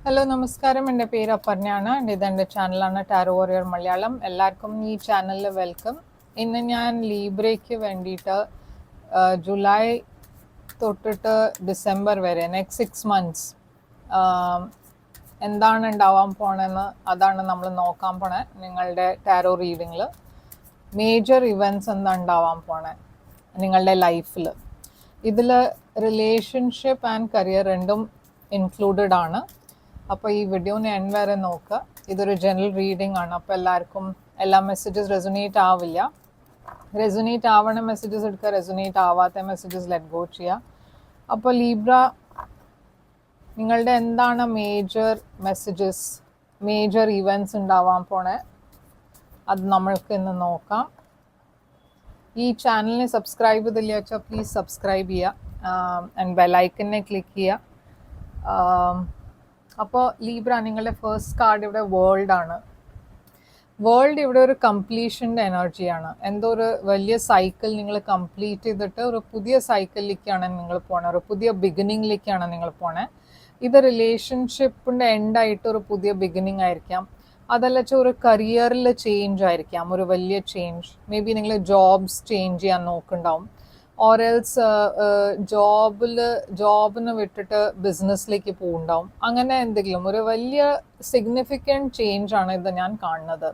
Hello നമസ്കാരം, എൻ്റെ പേര് അപർണയാണ്. ഇതെൻ്റെ ചാനലാണ് ടാരോ വാരിയർ മലയാളം. എല്ലാവർക്കും ഈ ചാനലിൽ വെൽക്കം. ഇന്ന് ഞാൻ ലീബ്രയ്ക്ക് വേണ്ടിയിട്ട് ജൂലൈ തൊട്ടിട്ട് ഡിസംബർ വരെ നെക്സ്റ്റ് 6 months എന്താണ് ഉണ്ടാവാൻ പോണെന്ന് അതാണ് നമ്മൾ നോക്കാൻ പോണേ. നിങ്ങളുടെ ടാരോ റീഡിങ്ങിൽ മേജർ ഇവൻറ്റ്സ് എന്താ ഉണ്ടാവാൻ പോണേ നിങ്ങളുടെ ലൈഫിൽ. ഇതിൽ റിലേഷൻഷിപ്പ് ആൻഡ് കരിയർ രണ്ടും ഇൻക്ലൂഡഡ് ആണ്. അപ്പോൾ ഈ വീഡിയോന് എൻഡ് വരെ നോക്കുക. ഇതൊരു ജനറൽ റീഡിംഗ് ആണ്, അപ്പോൾ എല്ലാവർക്കും എല്ലാ മെസ്സേജസ് റെസൊനേറ്റ് ആവില്ല. റെസൊനേറ്റ് ആവണ മെസ്സേജസ് എടുക്കുക, റെസൊനേറ്റ് ആവാത്ത മെസ്സേജസ് ലെറ്റ് ഗോ ചെയ്യുക. അപ്പോൾ ലീബ്ര, നിങ്ങളുടെ എന്താണ് മേജർ മെസ്സേജസ്, മേജർ ഇവൻറ്റ്സ് ഉണ്ടാവാൻ പോണേ അത് നമ്മൾക്ക് ഇന്ന് നോക്കാം. ഈ ചാനലിനെ സബ്സ്ക്രൈബ് ചെയ്തില്ല വെച്ചാൽ പ്ലീസ് സബ്സ്ക്രൈബ് ചെയ്യുക ആൻഡ് ബെല്ലൈക്കനെ ക്ലിക്ക് ചെയ്യുക. അപ്പോൾ ലീബ്ര, നിങ്ങളുടെ ഫസ്റ്റ് കാർഡ് ഇവിടെ വേൾഡ് ആണ്. വേൾഡ് ഇവിടെ ഒരു കംപ്ലീഷൻ്റെ എനർജിയാണ്. എന്തോ ഒരു വലിയ സൈക്കിൾ നിങ്ങൾ കംപ്ലീറ്റ് ചെയ്തിട്ട് ഒരു പുതിയ സൈക്കിളിലേക്കാണ് നിങ്ങൾ പോണത്, ഒരു പുതിയ ബിഗിനിങ്ങിലേക്കാണ് നിങ്ങൾ പോണത്. ഇത് റിലേഷൻഷിപ്പിൻ്റെ എൻഡായിട്ട് ഒരു പുതിയ ബിഗിനിങ് ആയിരിക്കാം, അതല്ല ഒരു കരിയറിൽ ചേഞ്ച് ആയിരിക്കാം, ഒരു വലിയ ചേഞ്ച്. മേ ബി നിങ്ങൾ ജോബ്സ് ചേഞ്ച് ചെയ്യാൻ നോക്കുന്നുണ്ടാവും, ഓർ എൽസ് ജോബിന് വിട്ടിട്ട് ബിസിനസ്സിലേക്ക് പോകുന്നുണ്ടാവും. അങ്ങനെ എന്തെങ്കിലും ഒരു വലിയ സിഗ്നിഫിക്കൻറ്റ് ചേഞ്ച് ആണ് ഇത് ഞാൻ കാണുന്നത്.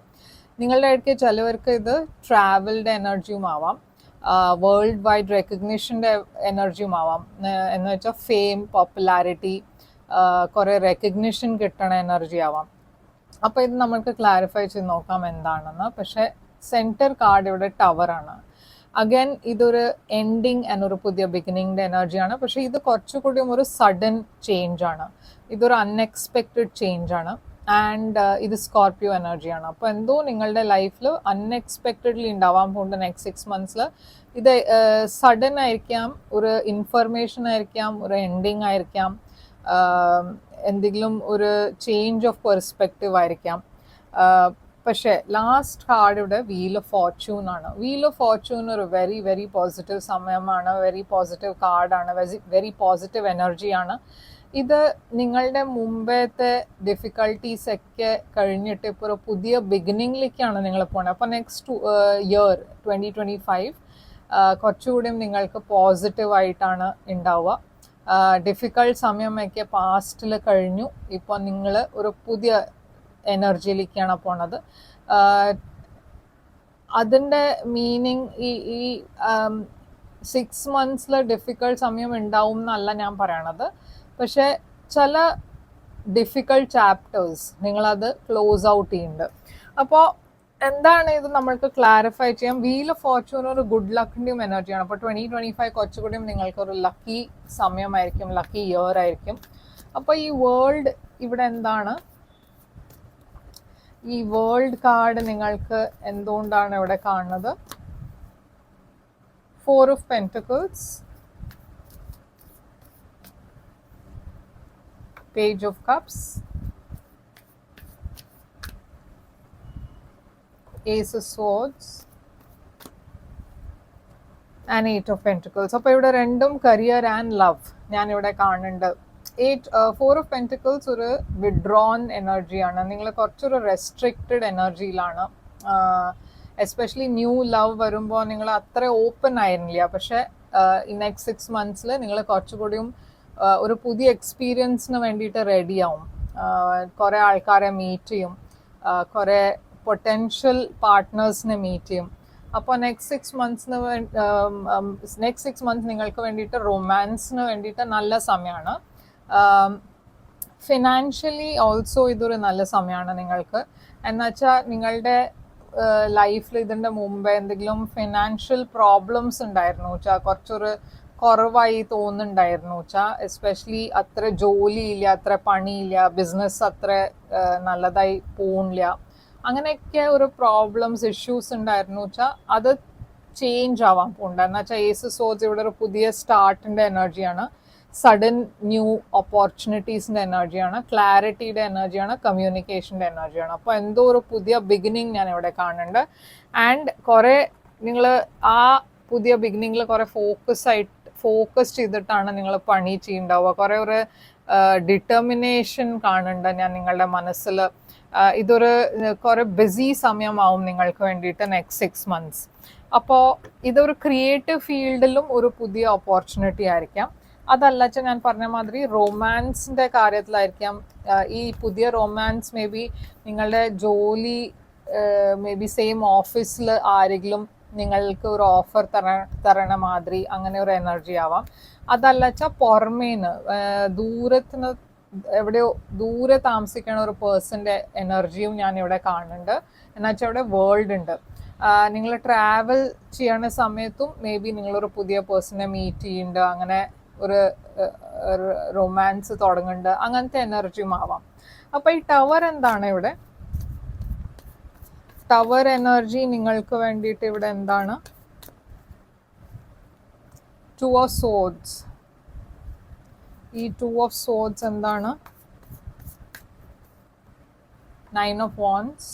നിങ്ങളുടെ ഇടയ്ക്ക് ചിലവർക്ക് ഇത് ട്രാവലിൻ്റെ എനർജിയും ആവാം, വേൾഡ് വൈഡ് റെക്കഗ്നിഷൻ്റെ എനർജിയും ആവാം. എന്ന് വെച്ചാൽ ഫെയിം, പോപ്പുലാരിറ്റി, കുറേ റെക്കഗ്നിഷൻ കിട്ടണ എനർജി ആവാം. അപ്പോൾ ഇത് നമ്മൾക്ക് ക്ലാരിഫൈ ചെയ്ത് നോക്കാം എന്താണെന്ന്. പക്ഷേ സെൻറ്റർ കാർഡ് ഇവിടെ ടവറാണ്. അഗൈൻ ഇതൊരു എൻഡിങ് ആൻഡ് ഒരു പുതിയ ബിഗിനിങ്ങിൻ്റെ എനർജിയാണ്. പക്ഷേ ഇത് കുറച്ചുകൂടിയും ഒരു സഡൻ ചേഞ്ച് ആണ്, ഇതൊരു അൺഎക്സ്പെക്റ്റഡ് ചേഞ്ച് ആണ്. ആൻഡ് ഇത് സ്കോർപ്പിയോ എനർജിയാണ്. അപ്പോൾ എന്തോ നിങ്ങളുടെ ലൈഫിൽ അൺഎക്സ്പെക്റ്റഡ്ലി ഉണ്ടാവാൻ പോകുന്നുണ്ട് നെക്സ്റ്റ് 6 months. ഇത് സഡൻ ആയിരിക്കാം, ഒരു ഇൻഫർമേഷൻ ആയിരിക്കാം, ഒരു എൻഡിങ് ആയിരിക്കാം, എന്തെങ്കിലും ഒരു ചേഞ്ച് ഓഫ് പെർസ്പെക്റ്റീവ് ആയിരിക്കാം. പക്ഷേ ലാസ്റ്റ് കാർഡ് ഇവിടെ വീൽ ഓഫ് ഫോർച്യൂൺ ആണ്. വീൽ ഓഫ് ഫോർച്യൂൺ ഒരു വെരി വെരി പോസിറ്റീവ് സമയമാണ്, വെരി പോസിറ്റീവ് കാർഡാണ്, വെരി പോസിറ്റീവ് എനർജിയാണ്. ഇത് നിങ്ങളുടെ മുമ്പത്തെ ഡിഫിക്കൽട്ടീസ് ഒക്കെ കഴിഞ്ഞിട്ട് ഇപ്പോൾ ഒരു പുതിയ ബിഗിനിങ്ങിലേക്കാണ് നിങ്ങൾ പോകുന്നത്. അപ്പോൾ നെക്സ്റ്റ് ഇയർ 2025 കുറച്ചുകൂടിയും നിങ്ങൾക്ക് പോസിറ്റീവായിട്ടാണ് ഉണ്ടാവുക. ഡിഫിക്കൾട്ട് സമയമൊക്കെ പാസ്റ്റിൽ കഴിഞ്ഞു, ഇപ്പോൾ നിങ്ങൾ ഒരു പുതിയ എനർജിയിലേക്കാണ് പോണത്. അതിൻ്റെ മീനിങ് ഈ 6 months ഡിഫിക്കൾട്ട് സമയം ഉണ്ടാവും എന്നല്ല ഞാൻ പറയണത്. പക്ഷേ ചില ഡിഫിക്കൾട്ട് ചാപ്റ്റേഴ്സ് നിങ്ങളത് ക്ലോസ് ഔട്ട് ചെയ്യുന്നുണ്ട്. അപ്പോൾ എന്താണ് ഇത് നമ്മൾക്ക് ക്ലാരിഫൈ ചെയ്യാം. വീൽ ഓഫ് ഫോർച്യൂൺ ഒരു ഗുഡ് ലക്കിൻ്റെയും എനർജിയാണ്. അപ്പോൾ 2025 കുറച്ചുകൂടിയും നിങ്ങൾക്കൊരു ലക്കി സമയമായിരിക്കും, ലക്കി ഇയർ ആയിരിക്കും. അപ്പോൾ ഈ വേൾഡ് ഇവിടെ എന്താണ്, ഈ വേൾഡ് കാർഡ് നിങ്ങൾക്ക് എന്തുകൊണ്ടാണ് ഇവിടെ കാണുന്നത്? 4 of Pentacles, Page of Cups, Ace of Swords and 8 of Pentacles. അപ്പോൾ ഇവിടെ രണ്ടും കരിയർ ആൻഡ് ലവ് ഞാൻ ഇവിടെ കാണുന്നുണ്ട്. 4 of Pentacles ഒരു വിഡ്രോൺ എനർജിയാണ്. നിങ്ങൾ കുറച്ചൊരു റെസ്ട്രിക്റ്റഡ് എനർജിയിലാണ്. എസ്പെഷ്യലി ന്യൂ ലവ് വരുമ്പോൾ നിങ്ങൾ അത്ര ഓപ്പൺ ആയിരുന്നില്ല. പക്ഷേ ഈ നെക്സ്റ്റ് 6 months നിങ്ങൾ കുറച്ചുകൂടിയും ഒരു പുതിയ എക്സ്പീരിയൻസിന് വേണ്ടിയിട്ട് റെഡിയാവും. കുറേ ആൾക്കാരെ മീറ്റ് ചെയ്യും, കുറേ പൊട്ടൻഷ്യൽ പാർട്ട്നേഴ്സിനെ മീറ്റ് ചെയ്യും. അപ്പോൾ നെക്സ്റ്റ് 6 months നിങ്ങൾക്ക് വേണ്ടിയിട്ട് റൊമാൻസിന് വേണ്ടിയിട്ട് നല്ല സമയമാണ്. ഫിനാൻഷ്യലി ഓൾസോ ഇതൊരു നല്ല സമയമാണ് നിങ്ങൾക്ക്. എന്നുവെച്ചാൽ നിങ്ങളുടെ ലൈഫിൽ ഇതിൻ്റെ മുമ്പ് എന്തെങ്കിലും ഫിനാൻഷ്യൽ പ്രോബ്ലംസ് ഉണ്ടായിരുന്നു വെച്ചാൽ കുറച്ചൊരു കുറവായി തോന്നുന്നുണ്ടായിരുന്നു വെച്ചാൽ, എസ്പെഷ്യലി അത്ര ജോലിയില്ല, അത്ര പണിയില്ല, ബിസിനസ് അത്ര നല്ലതായി പോകുന്നില്ല, അങ്ങനെയൊക്കെ ഒരു പ്രോബ്ലംസ് ഇഷ്യൂസ് ഉണ്ടായിരുന്നു വെച്ചാൽ അത് ചേഞ്ച് ആവാൻ പോകുന്നുണ്ട്. എന്ന് വെച്ചാൽ ഏസ് സോഴ്സ് ഇവിടെ ഒരു പുതിയ സ്റ്റാർട്ടിൻ്റെ എനർജിയാണ്, സഡൻ ന്യൂ ഓപ്പർച്യൂണിറ്റീസിൻ്റെ എനർജിയാണ്, ക്ലാരിറ്റിയുടെ എനർജിയാണ്, കമ്മ്യൂണിക്കേഷൻ്റെ എനർജിയാണ്. അപ്പോൾ എന്തോ ഒരു പുതിയ ബിഗിനിങ് ഞാൻ ഇവിടെ കാണുന്നുണ്ട്. ആൻഡ് കുറേ നിങ്ങൾ ആ പുതിയ ബിഗിനിങ്ങിൽ കുറേ ഫോക്കസ് ചെയ്തിട്ടാണ് നിങ്ങൾ പണി ചെയ്യുന്നുണ്ടാവുക. കുറേ ഒരു ഡിറ്റർമിനേഷൻ കാണുന്നുണ്ട് ഞാൻ നിങ്ങളുടെ മനസ്സിൽ. ഇതൊരു കുറേ ബിസി സമയമാവും നിങ്ങൾക്ക് വേണ്ടിയിട്ട് നെക്സ്റ്റ് 6 months. അപ്പോൾ ഇതൊരു ക്രിയേറ്റീവ് ഫീൽഡിലും ഒരു പുതിയ ഓപ്പർച്യൂണിറ്റി ആയിരിക്കാം. അതല്ല ഞാൻ പറഞ്ഞ മാതിരി റൊമാൻസിൻ്റെ കാര്യത്തിലായിരിക്കാം. ഈ പുതിയ റൊമാൻസ് മേ ബി നിങ്ങളുടെ ജോലി മേ ബി സെയിം ഓഫീസിൽ ആരെങ്കിലും നിങ്ങൾക്ക് ഒരു ഓഫർ തരണ മാതിരി അങ്ങനെ ഒരു എനർജി ആവാം. അതല്ല പുറമേന്ന് ദൂരത്തിന് എവിടെയോ ദൂരെ താമസിക്കണ ഒരു പേഴ്സൻ്റെ എനർജിയും ഞാൻ ഇവിടെ കാണുന്നുണ്ട്. എന്നുവെച്ചാൽ ഇവിടെ വേൾഡ് ഉണ്ട്. നിങ്ങൾ ട്രാവൽ ചെയ്യണ സമയത്തും മേ ബി നിങ്ങളൊരു പുതിയ പേഴ്സണെ മീറ്റ് ചെയ്യുന്നുണ്ട്, അങ്ങനെ ഒരു റൊമാൻസ് തുടങ്ങുന്നുണ്ട്, അങ്ങനത്തെ എനർജിയും ആവാം. അപ്പോൾ ഈ ടവർ എന്താണ് ഇവിടെ? ടവർ എനർജി നിങ്ങൾക്ക് വേണ്ടിയിട്ട് ഇവിടെ എന്താണ്? 2 of swords. ഈ 2 of swords എന്താണ്? 9 of wands.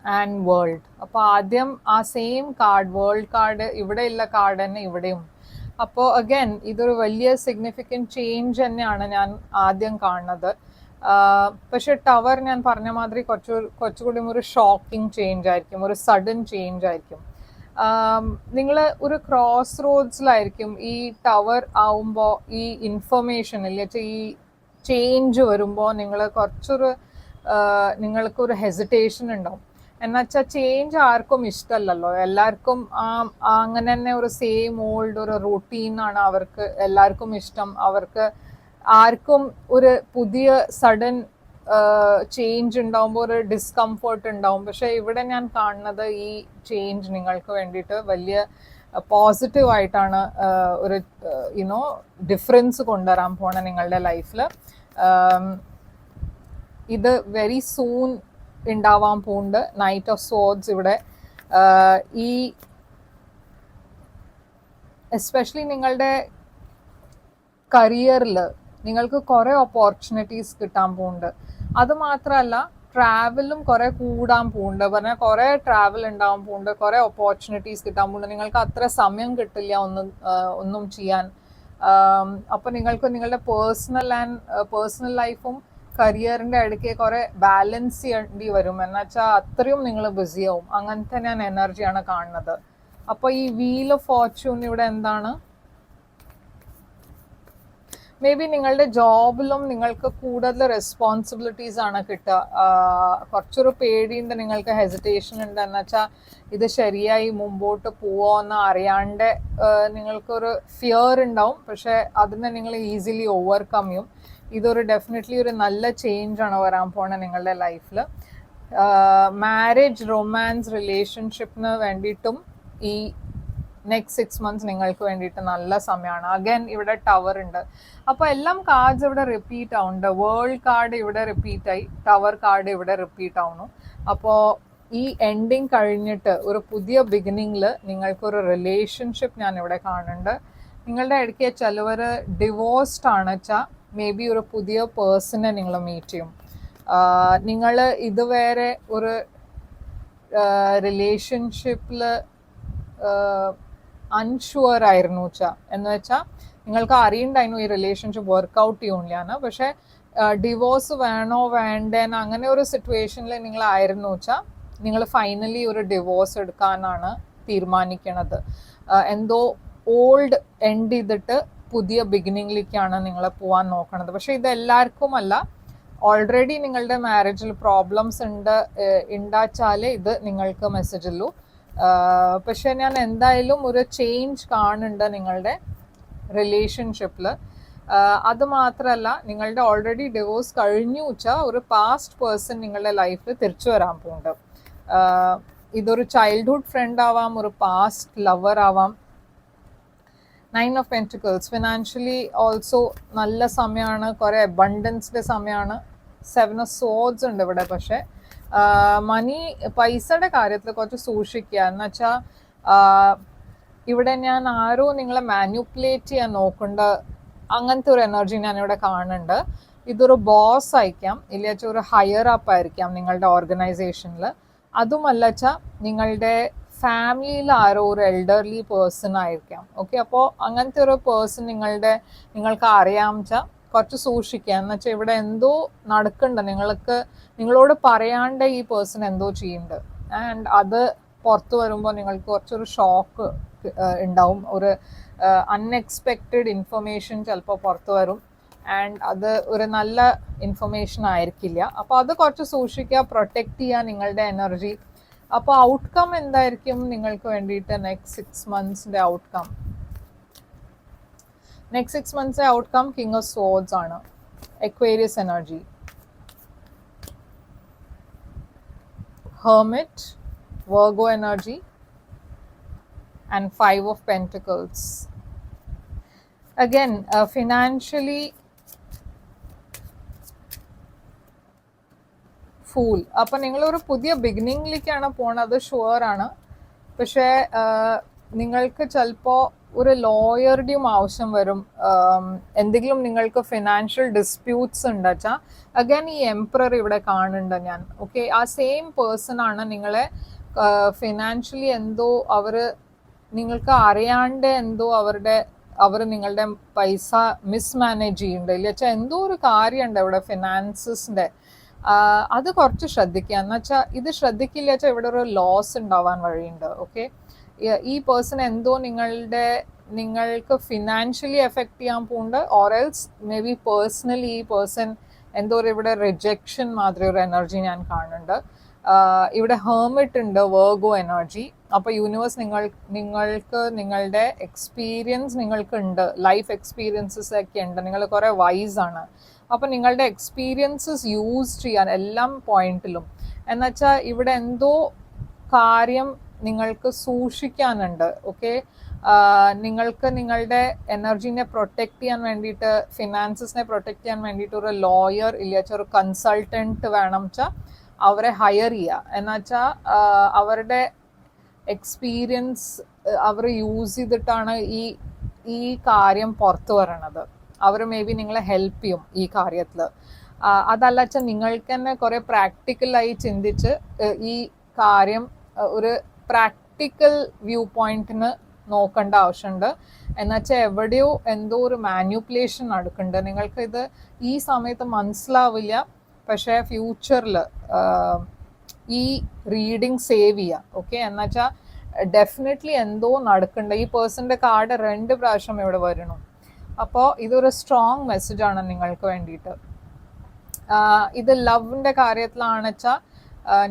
And world. അപ്പോൾ ആദ്യം ആ സെയിം കാർഡ്, വേൾഡ് കാർഡ്, ഇവിടെ ഉള്ള കാർഡ് തന്നെ ഇവിടെയും. അപ്പോൾ അഗൈൻ ഇതൊരു വലിയ സിഗ്നിഫിക്കൻറ്റ് ചേഞ്ച് തന്നെയാണ് ഞാൻ ആദ്യം കാണുന്നത്. പക്ഷെ ടവർ ഞാൻ പറഞ്ഞ മാതിരി കുറച്ചുകൂടി ഒരു ഷോക്കിംഗ് ചേഞ്ച് ആയിരിക്കും, ഒരു സഡൻ ചേഞ്ച് ആയിരിക്കും. നിങ്ങൾ ഒരു ക്രോസ് റോഡ്സിലായിരിക്കും. ഈ ടവർ ആവുമ്പോൾ ഈ ഇൻഫർമേഷൻ ഇല്ല, ഈ ചേഞ്ച് വരുമ്പോൾ നിങ്ങൾക്കൊരു ഹെസിറ്റേഷൻ ഉണ്ടാവും. എന്നുവെച്ചാൽ ചേഞ്ച് ആർക്കും ഇഷ്ടമല്ലല്ലോ. എല്ലാവർക്കും അങ്ങനെ തന്നെ ഒരു സെയിം ഓൾഡ് ഒരു റൂട്ടീനാണ് അവർക്ക് എല്ലാവർക്കും ഇഷ്ടം. അവർക്ക് ആർക്കും ഒരു പുതിയ സഡൻ ചേഞ്ച് ഉണ്ടാവുമ്പോൾ ഒരു ഡിസ്കംഫർട്ട് ഉണ്ടാവും. പക്ഷെ ഇവിടെ ഞാൻ കാണുന്നത് ഈ ചേഞ്ച് നിങ്ങൾക്ക് വേണ്ടിയിട്ട് വലിയ പോസിറ്റീവായിട്ടാണ് ഒരു ഡിഫറൻസ് കൊണ്ടുവരാൻ പോണ നിങ്ങളുടെ ലൈഫിൽ. ഇത് വെരി സൂൺ ഉണ്ടാവാൻ പോകുന്നുണ്ട്. നൈറ്റ് ഓഫ് സോർഡ്സ് ഇവിടെ ഈ എസ്പെഷ്യലി നിങ്ങളുടെ കരിയറിൽ നിങ്ങൾക്ക് കുറേ ഓപ്പർച്യൂണിറ്റീസ് കിട്ടാൻ പോകുന്നുണ്ട്. അതുമാത്രമല്ല ട്രാവലും കുറേ കൂടാൻ പോകുന്നുണ്ട്. പറഞ്ഞാൽ കുറേ ട്രാവൽ ഉണ്ടാവാൻ പോകുന്നുണ്ട്, കുറേ ഓപ്പർച്യൂണിറ്റീസ് കിട്ടാൻ പോകുന്നുണ്ട്. നിങ്ങൾക്ക് അത്ര സമയം കിട്ടില്ല ഒന്നും ചെയ്യാൻ. അപ്പോൾ നിങ്ങൾക്ക് നിങ്ങളുടെ പേഴ്സണൽ ലൈഫും കരിയറിൻ്റെ ഇടയ്ക്ക് കുറേ ബാലൻസ് ചെയ്യേണ്ടി വരും. എന്നുവെച്ചാൽ അത്രയും നിങ്ങൾ ബിസിയാവും. അങ്ങനത്തെ ഞാൻ എനർജിയാണ് കാണുന്നത്. അപ്പോൾ ഈ വീൽ ഓഫ് ഫോർച്യൂൺ ഇവിടെ എന്താണ്? മേ ബി നിങ്ങളുടെ ജോബിലും നിങ്ങൾക്ക് കൂടുതൽ റെസ്പോൺസിബിലിറ്റീസ് ആണ് കിട്ടുക. കുറച്ചൊരു പേടിയുണ്ട്, നിങ്ങൾക്ക് ഹെസിറ്റേഷൻ ഉണ്ട്. എന്നുവെച്ചാൽ ഇത് ശരിയായി മുമ്പോട്ട് പോവുമെന്ന് അറിയാണ്ട് നിങ്ങൾക്കൊരു ഫിയർ ഉണ്ടാവും. പക്ഷെ അതിനെ നിങ്ങൾ ഈസിലി ഓവർകം ചെയ്യും. ഇതൊരു ഡെഫിനറ്റ്ലി ഒരു നല്ല ചേഞ്ചാണ് വരാൻ പോണ നിങ്ങളുടെ ലൈഫിൽ. മാരേജ്, റൊമാൻസ്, റിലേഷൻഷിപ്പിന് വേണ്ടിയിട്ടും ഈ നെക്സ്റ്റ് 6 months നിങ്ങൾക്ക് വേണ്ടിയിട്ട് നല്ല സമയമാണ്. അഗൈൻ ഇവിടെ ടവർ ഉണ്ട്. അപ്പോൾ എല്ലാം കാർഡ്സ് ഇവിടെ റിപ്പീറ്റ് ആവുന്നുണ്ട്. വേൾഡ് കാർഡ് ഇവിടെ റിപ്പീറ്റ് ആയി, ടവർ കാർഡ് ഇവിടെ റിപ്പീറ്റ് ആവുന്നു. അപ്പോൾ ഈ എൻഡിങ് കഴിഞ്ഞിട്ട് ഒരു പുതിയ ബിഗിനിങ്ങിൽ നിങ്ങൾക്കൊരു റിലേഷൻഷിപ്പ് ഞാൻ ഇവിടെ കാണുന്നുണ്ട്. നിങ്ങളുടെ ഇടയ്ക്ക് ചിലവർ ഡിവോഴ്സ്ഡ് ആണ് വെച്ചാൽ മേ ബി ഒരു പുതിയ പേഴ്സണെ നിങ്ങൾ മീറ്റ് ചെയ്യും. നിങ്ങൾ ഇതുവരെ ഒരു റിലേഷൻഷിപ്പിൽ അൺഷുവർ ആയിരുന്നു എന്ന് വെച്ചാൽ നിങ്ങൾക്ക് അറിയണ്ടായിരുന്നു ഈ റിലേഷൻഷിപ്പ് വർക്കൗട്ട് ചെയ്യൂലാന്ന്. പക്ഷെ ഡിവോഴ്സ് വേണോ വേണ്ടേന്ന് അങ്ങനെ ഒരു സിറ്റുവേഷനിൽ നിങ്ങളായിരുന്നു വെച്ചാൽ നിങ്ങൾ ഫൈനലി ഒരു ഡിവോഴ്സ് എടുക്കാനാണ് തീരുമാനിക്കണത്. എന്തോ ഓൾഡ് എൻഡ് ചെയ്തിട്ട് പുതിയ ബിഗിനിങ്ങിലേക്കാണ് നിങ്ങൾ പോകാൻ നോക്കണത്. പക്ഷെ ഇത് എല്ലാവർക്കും അല്ല. ഓൾറെഡി നിങ്ങളുടെ മാരേജിൽ പ്രോബ്ലംസ് ഉണ്ടാച്ചാലേ ഇത് നിങ്ങൾക്ക് മെസ്സേജ് ഉള്ളൂ. പക്ഷെ ഞാൻ എന്തായാലും ഒരു ചേഞ്ച് കാണുന്നുണ്ട് നിങ്ങളുടെ റിലേഷൻഷിപ്പിൽ. അതുമാത്രമല്ല നിങ്ങളുടെ ഓൾറെഡി ഡിവോഴ്സ് കഴിഞ്ഞു വെച്ചാൽ ഒരു പാസ്റ്റ് പേഴ്സൺ നിങ്ങളുടെ ലൈഫിൽ തിരിച്ചു വരാൻ പോകുന്നുണ്ട്. ഇതൊരു ചൈൽഡ്ഹുഡ് ഫ്രണ്ട് ആവാം, ഒരു പാസ്റ്റ് ലവർ ആവാം. 9 of Pentacles, ഫിനാൻഷ്യലി ഓൾസോ നല്ല സമയമാണ്, കുറേ അബണ്ടൻസിൻ്റെ സമയമാണ്. 7 of Swords ഉണ്ട് ഇവിടെ. പക്ഷേ പൈസയുടെ കാര്യത്തിൽ കുറച്ച് സൂക്ഷിക്കുക. എന്ന് വെച്ചാൽ ഇവിടെ ഞാൻ ആരോ നിങ്ങളെ മാനിപ്പുലേറ്റ് ചെയ്യാൻ നോക്കേണ്ട അങ്ങനത്തെ ഒരു എനർജി ഞാനിവിടെ കാണുന്നുണ്ട്. ഇതൊരു ബോസ് ആയിരിക്കാം, ഇല്ലാച്ച ഒരു ഹയർ അപ്പ് ആയിരിക്കാം നിങ്ങളുടെ ഓർഗനൈസേഷനിൽ. അതുമല്ല വെച്ചാൽ നിങ്ങളുടെ ഫാമിലിയിൽ ആരോ ഒരു എൽഡർലി പേഴ്സൺ ആയിരിക്കാം. ഓക്കെ, അപ്പോൾ അങ്ങനത്തെ ഒരു പേഴ്സൺ നിങ്ങൾക്ക് അറിയാം വെച്ചാൽ കുറച്ച് സൂക്ഷിക്കുക. എന്ന് വെച്ചാൽ ഇവിടെ എന്തോ നടക്കുന്നുണ്ട്, നിങ്ങളോട് പറയാണ്ട് ഈ പേഴ്സൺ എന്തോ ചെയ്യുന്നുണ്ട്. ആൻഡ് അത് പുറത്ത് വരുമ്പോൾ നിങ്ങൾക്ക് കുറച്ചൊരു ഷോക്ക് ഉണ്ടാവും. ഒരു അൺഎക്സ്പെക്റ്റഡ് ഇൻഫർമേഷൻ ചിലപ്പോൾ പുറത്ത് വരും. ആൻഡ് അത് ഒരു നല്ല ഇൻഫർമേഷൻ ആയിരിക്കില്ല. അപ്പോൾ അത് കുറച്ച് സൂക്ഷിക്കുക, പ്രൊട്ടക്റ്റ് ചെയ്യുക നിങ്ങളുടെ എനർജി. അപ്പോൾ ഔട്ട്കം എന്തായിരിക്കും നിങ്ങൾക്ക് വേണ്ടിയിട്ട് next 6 months outcome? Next 6 months outcome king of swords ആണ്, Aquarius energy, hermit, Virgo energy and 5 of Pentacles. Again, financially fool. അപ്പം നിങ്ങളൊരു പുതിയ ബിഗിനിങ്ങിലേക്കാണ് പോണത്, ഷുവർ ആണ്. പക്ഷേ നിങ്ങൾക്ക് ചിലപ്പോൾ ഒരു ലോയറുടെയും ആവശ്യം വരും. എന്തെങ്കിലും നിങ്ങൾക്ക് ഫിനാൻഷ്യൽ ഡിസ്പ്യൂട്ട്സ് ഉണ്ടെച്ചാൽ അഗൈൻ ഈ എംപറർ ഇവിടെ കാണുന്നുണ്ട് ഞാൻ. ഓക്കെ, ആ സെയിം പേഴ്സൺ ആണ് നിങ്ങളെ ഫിനാൻഷ്യലി എന്തോ നിങ്ങൾക്ക് അറിയാണ്ട് എന്തോ അവർ നിങ്ങളുടെ പൈസ മിസ്മാനേജ് ചെയ്യുന്നുണ്ട്. ഇല്ല വെച്ചാൽ എന്തോ ഒരു കാര്യമുണ്ട് ഇവിടെ ഫിനാൻസിൻ്റെ. അത് കുറച്ച് ശ്രദ്ധിക്കുക. എന്ന് വെച്ചാൽ ഇത് ശ്രദ്ധിക്കില്ല വെച്ചാൽ ഇവിടെ ഒരു ലോസ് ഉണ്ടാവാൻ വഴിയുണ്ട്. ഓക്കെ, ഈ പേഴ്സൺ എന്തോ നിങ്ങൾക്ക് ഫിനാൻഷ്യലി എഫക്റ്റ് ചെയ്യാൻ പോകുന്നുണ്ട്. ഓറെൽസ് മേ ബി പേഴ്സണലി ഈ പേഴ്സൺ എന്തോ ഒരു ഇവിടെ റിജക്ഷൻ മാതിരി ഒരു എനർജി ഞാൻ കാണുന്നുണ്ട്. ഇവിടെ ഹെർമിറ്റ് ഉണ്ട്, വെർഗോ എനർജി. അപ്പോൾ യൂണിവേഴ്സ് നിങ്ങൾക്ക് നിങ്ങളുടെ എക്സ്പീരിയൻസ് നിങ്ങൾക്കുണ്ട്, ലൈഫ് എക്സ്പീരിയൻസസ് ഒക്കെ ഉണ്ട്, നിങ്ങൾ കുറേ വൈസ് ആണ്. അപ്പോൾ നിങ്ങളുടെ എക്സ്പീരിയൻസസ് യൂസ് ചെയ്യാൻ എല്ലാ പോയിന്റിലും. എന്നുവെച്ചാൽ ഇവിടെ എന്തോ കാര്യം നിങ്ങൾക്ക് സൂക്ഷിക്കാനുണ്ട്. ഓക്കെ, നിങ്ങൾക്ക് നിങ്ങളുടെ എനർജീനെ പ്രൊട്ടക്റ്റ് ചെയ്യാൻ വേണ്ടിയിട്ട്, ഫിനാൻസസിനെ പ്രൊട്ടക്റ്റ് ചെയ്യാൻ വേണ്ടിയിട്ട് ഒരു ലോയർ ഇല്ല ഒരു കൺസൾട്ടൻറ്റ് വേണം വെച്ചാൽ അവരെ ഹയർ ചെയ്യുക. എന്നുവെച്ചാൽ അവരുടെ എക്സ്പീരിയൻസ് അവർ യൂസ് ചെയ്തിട്ടാണ് ഈ കാര്യം പുറത്തു വരണത്. അവർ മേ ബി നിങ്ങളെ ഹെൽപ്പ് ചെയ്യും ഈ കാര്യത്തിൽ. അതല്ല വെച്ചാൽ നിങ്ങൾക്ക് തന്നെ കുറേ പ്രാക്ടിക്കലായി ചിന്തിച്ച് ഈ കാര്യം ഒരു പ്രാക്ടിക്കൽ വ്യൂ പോയിന്റിന് നോക്കേണ്ട ആവശ്യമുണ്ട്. എന്നുവെച്ചാൽ എവിടെയോ എന്തോ ഒരു മാനിപ്പുലേഷൻ നടക്കുന്നുണ്ട്. നിങ്ങൾക്കിത് ഈ സമയത്ത് മനസ്സിലാവില്ല, പക്ഷേ ഫ്യൂച്ചറിൽ ഈ റീഡിങ് സേവ് ചെയ്യുക. ഓക്കെ, എന്നുവെച്ചാൽ ഡെഫിനറ്റ്ലി എന്തോ നടക്കുന്നുണ്ട്. ഈ പേഴ്സൻ്റെ കാർഡ് 2 പ്രാവശ്യം ഇവിടെ വരണം. അപ്പോൾ ഇതൊരു സ്ട്രോങ് മെസ്സേജാണ് നിങ്ങൾക്ക് വേണ്ടിയിട്ട്. ഇത് ലവിൻ്റെ കാര്യത്തിലാണെന്ന് വെച്ചാൽ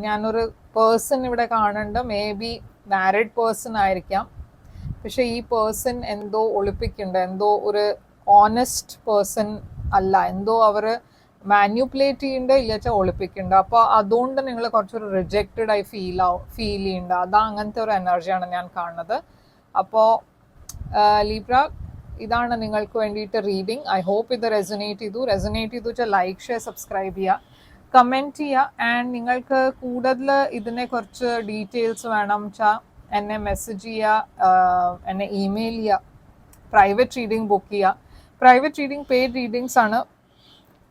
ഞാനൊരു പേഴ്സൺ ഇവിടെ കാണുന്നുണ്ട്. മേ ബി മാരിഡ് പേഴ്സൺ ആയിരിക്കാം. പക്ഷേ ഈ പേഴ്സൺ എന്തോ ഒളിപ്പിക്കുന്നുണ്ട്, എന്തോ ഒരു ഓണസ്റ്റ് പേഴ്സൺ അല്ല, എന്തോ അവർ മാനിപ്പുലേറ്റ് ചെയ്യുന്നുണ്ട്, ഇല്ല വെച്ചാൽ ഒളിപ്പിക്കുന്നുണ്ട്. അപ്പോൾ അതുകൊണ്ട് നിങ്ങൾ കുറച്ചൊരു റിജക്റ്റഡ് ആയി ഫീൽ ചെയ്യുന്നുണ്ട്. അതാ അങ്ങനത്തെ ഒരു എനർജിയാണ് ഞാൻ കാണുന്നത്. അപ്പോൾ ലീബ്ര, ഇതാണ് നിങ്ങൾക്ക് വേണ്ടിയിട്ട് റീഡിങ്. ഐ ഹോപ്പ് ഇത് റെസൊനേറ്റ് ചെയ്തു വെച്ചാൽ ലൈക്ക്, ഷെയർ, സബ്സ്ക്രൈബ് ചെയ്യുക, കമൻറ്റ് ചെയ്യുക. ആൻഡ് നിങ്ങൾക്ക് കൂടുതൽ ഇതിനെക്കുറിച്ച് ഡീറ്റെയിൽസ് വേണം വെച്ചാൽ എന്നെ മെസ്സേജ് ചെയ്യുക, എന്നെ ഇമെയിൽ ചെയ്യുക, പ്രൈവറ്റ് റീഡിങ് ബുക്ക് ചെയ്യുക. പ്രൈവറ്റ് റീഡിങ് പെയ്ഡ് റീഡിങ്സ് ആണ്,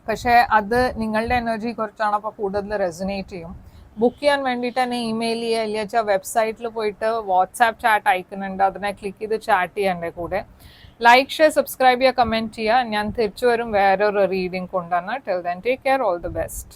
പക്ഷേ അത് നിങ്ങളുടെ എനർജി കുറിച്ചാണ്, അപ്പോൾ കൂടുതൽ റെസൊനേറ്റ് ചെയ്യും. ബുക്ക് ചെയ്യാൻ വേണ്ടിയിട്ട് തന്നെ ഇമെയിൽ ചെയ്യുക, ഇല്ല വെച്ചാൽ വെബ്സൈറ്റിൽ പോയിട്ട് വാട്സാപ്പ് ചാറ്റ് അയക്കുന്നുണ്ട്, അതിനെ ക്ലിക്ക് ചെയ്ത് ചാറ്റ് ചെയ്യണ്ടേ കൂടെ. ലൈക്ക്, ഷെയർ, സബ്സ്ക്രൈബ് ചെയ്യുക, കമൻറ്റ് ചെയ്യുക. ഞാൻ തിരിച്ചു വരും വേറൊരു റീഡിങ് കൊണ്ടുവന്ന്. Till then take care, all the best.